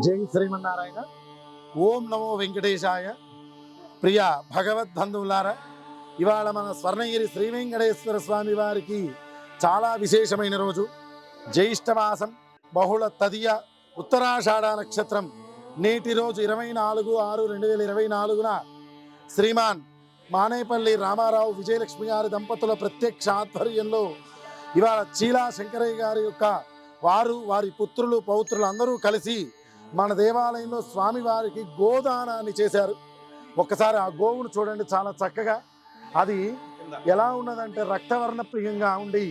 జై శ్రీమన్నారాయణ. ఓం నమో వెంకటేశాయ. ప్రియ భగవద్బంధువులారా, ఇవాళ మన స్వర్ణగిరి శ్రీ వెంకటేశ్వర స్వామి వారికి చాలా విశేషమైన రోజు. జ్యేష్ఠమాసం బహుళ తదియ ఉత్తరాషాఢ నక్షత్రం. నేటి రోజు 24/6/2024 శ్రీమాన్ మానేపల్లి రామారావు విజయలక్ష్మి గారి దంపతుల ప్రత్యక్ష ఆధ్వర్యంలో ఇవాళ చీలా శంకరయ్య గారి యొక్క వారి పుత్రులు పౌత్రులు అందరూ కలిసి మన దేవాలయంలో స్వామివారికి గోదానాన్ని చేశారు. ఒక్కసారి ఆ గోవును చూడండి, చాలా చక్కగా అది ఎలా ఉన్నదంటే రక్తవర్ణ ప్రియంగా ఉండి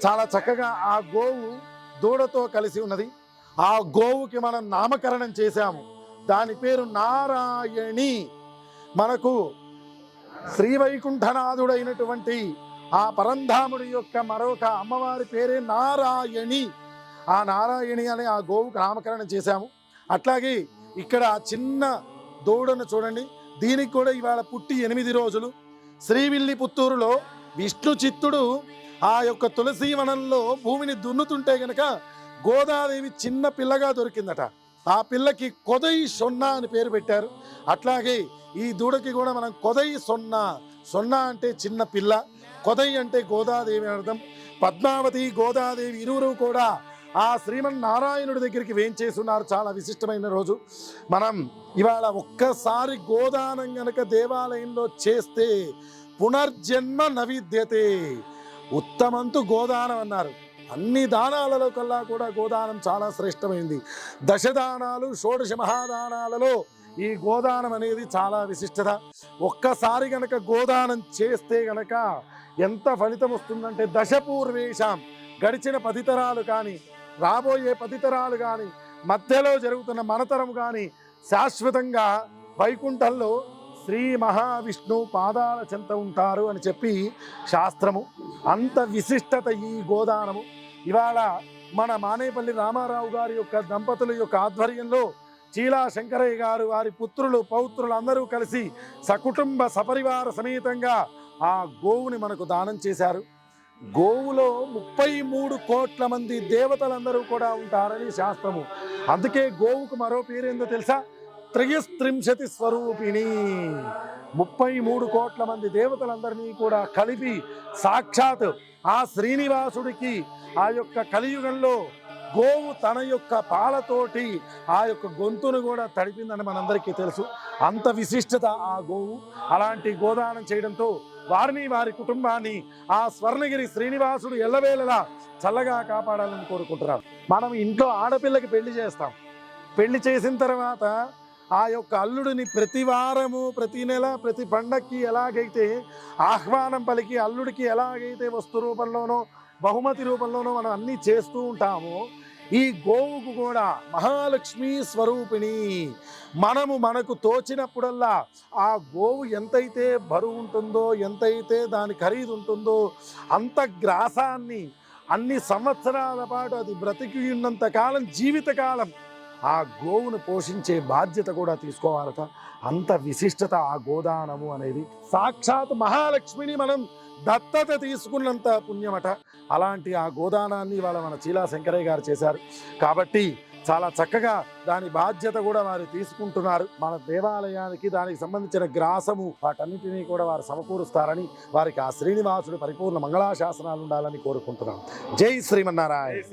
చాలా చక్కగా ఆ గోవు దూడతో కలిసి ఉన్నది. ఆ గోవుకి మనం నామకరణం చేశాము. దాని పేరు నారాయణి. మనకు శ్రీవైకుంఠనాథుడైనటువంటి ఆ పరంధాముడి యొక్క మరొక అమ్మవారి పేరే నారాయణి. ఆ నారాయణి అనే ఆ గోవుకు నామకరణం చేశాము. అట్లాగే ఇక్కడ చిన్న దూడను చూడండి, దీనికి కూడా ఇవాళ పుట్టి 8 రోజులు. శ్రీవిల్లి పుత్తూరులో విష్ణు చిత్తుడు ఆ యొక్క తులసీవనంలో భూమిని దున్నుతుంటే గనక గోదాదేవి చిన్న పిల్లగా దొరికిందట. ఆ పిల్లకి కొదై సొన్నా అని పేరు పెట్టారు. అట్లాగే ఈ దూడకి కూడా మనం కొదై సొన్నా, సొన్నా అంటే చిన్న పిల్ల, కొదై అంటే గోదాదేవి అర్థం. పద్మావతి గోదాదేవి ఇరువురు కూడా ఆ శ్రీమన్నారాయణుడి దగ్గరికి వేంచేస్తున్నారు. చాలా విశిష్టమైన రోజు. మనం ఇవాళ ఒక్కసారి గోదానం గనక దేవాలయంలో చేస్తే పునర్జన్మ నవిద్యతే. ఉత్తమంతు గోదానం అన్నారు. అన్ని దానాలలో కల్లా కూడా గోదానం చాలా శ్రేష్టమైంది. దశదానాలు షోడశ మహాదానాలలో ఈ గోదానం అనేది చాలా విశిష్టత. ఒక్కసారి గనక గోదానం చేస్తే గనక ఎంత ఫలితం వస్తుందంటే దశపూర్వేషాం, గడిచిన 10 తరాలు కానీ రాబోయే 10 తరాలు కానీ మధ్యలో జరుగుతున్న మనతరం కానీ శాశ్వతంగా వైకుంఠంలో శ్రీ మహావిష్ణు పాదాల చెంత ఉంటారు అని చెప్పి శాస్త్రము. అంత విశిష్టత ఈ గోదానము. ఇవాళ మన మానేపల్లి రామారావు గారి యొక్క దంపతుల యొక్క ఆధ్వర్యంలో చీలా శంకరయ్య గారు వారి పుత్రులు పౌత్రులు అందరూ కలిసి సకుటుంబ సపరివార సమేతంగా ఆ గోవుని మనకు దానం చేశారు. గోవులో 33 కోట్ల మంది దేవతలందరూ కూడా ఉంటారని శాస్త్రము. అందుకే గోవుకు మరో పేరేందో తెలుసా? త్రయస్త్రింశతి స్వరూపిణి. 33 కోట్ల మంది దేవతలందరినీ కూడా కలిపి సాక్షాత్ ఆ శ్రీనివాసుడికి ఆ యొక్క కలియుగంలో గోవు తన యొక్క పాలతోటి ఆ యొక్క గొంతును కూడా తడిపిందని మనందరికీ తెలుసు. అంత విశిష్టత ఆ గోవు. అలాంటి గోదానం చేయడంతో వారిని వారి కుటుంబాన్ని ఆ స్వర్ణగిరి శ్రీనివాసుడు ఎల్లవేళలా చల్లగా కాపాడాలని కోరుకుంటున్నాం. మనం ఇంట్లో ఆడపిల్లకి పెళ్లి చేస్తాం. పెళ్లి చేసిన తర్వాత ఆ యొక్క అల్లుడిని ప్రతి వారము, ప్రతి నెల, ప్రతి పండక్కి ఎలాగైతే ఆహ్వానం పలికి అల్లుడికి ఎలాగైతే వస్తు రూపంలోనో బహుమతి రూపంలోనో మనం అన్నీ చేస్తూ ఉంటామో, ఈ గోవుకు కూడా మహాలక్ష్మి స్వరూపిణి. మనకు తోచినప్పుడల్లా ఆ గోవు ఎంతైతే బరువు ఉంటుందో, ఎంతైతే దాని ఖరీదు ఉంటుందో అంత గ్రాసాన్ని అన్ని సంవత్సరాల పాటు అది బ్రతికి ఉన్నంత కాలం, జీవితకాలం ఆ గోవును పోషించే బాధ్యత కూడా తీసుకోవాలట. అంత విశిష్టత ఆ గోదానము అనేది. సాక్షాత్ మహాలక్ష్మిని మనం దత్తత తీసుకున్నంత పుణ్యమట. అలాంటి ఆ గోదానాన్ని ఇవాళ మన చీలా శంకరయ్య గారు చేశారు. కాబట్టి చాలా చక్కగా దాని బాధ్యత కూడా వారు తీసుకుంటున్నారు. మన దేవాలయానికి దానికి సంబంధించిన గ్రాసము వాటన్నిటినీ కూడా వారు సమకూరుస్తారని, వారికి ఆ శ్రీనివాసుడు పరిపూర్ణ మంగళాశాసనాలు ఉండాలని కోరుకుంటున్నాం. జై శ్రీమన్నారాయణ.